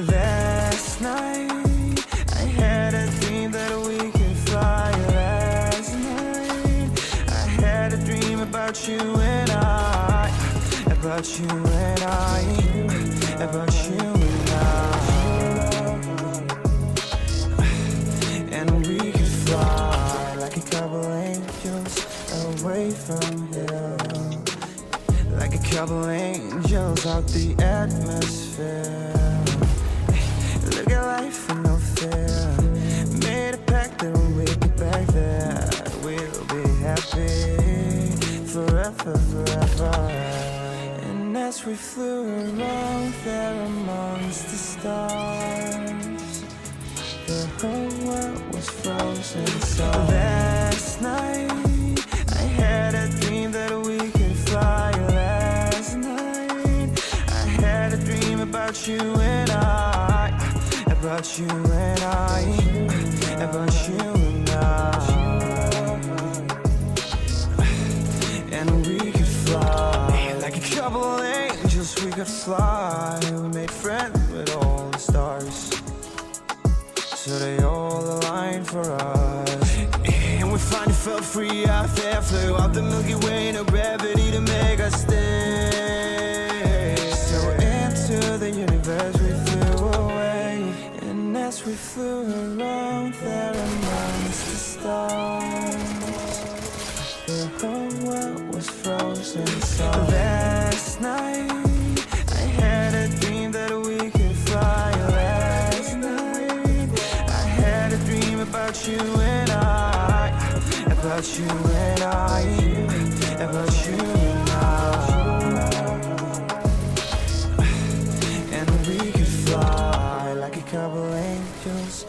Last night I had a dream that we could fly. Last night I had a dream about you and I, about you and I, about you and I. And we could fly like a couple angels away from here, like a couple angels out the atmosphere. Look at life with no fear. Made a pact that when we get back there, we'll be happy forever, forever. And as we flew around there amongst the stars, the whole world was frozen. So last night I had a dream that we could fly. Last night I had a dream about you and I, about you and I, about you and I. And we could fly like a couple angels. We could fly. We made friends with all the stars, so they all aligned for us. And we finally felt free out there, flew out the Milky Way, no gravity to make us stay. So into the universe we flew away. And as we flew around there amongst the stars, the whole world was frozen. So last night I had a dream that we could fly. Last night I had a dream about you and I, about you and I, about you and I. And we could fly like a couple angels.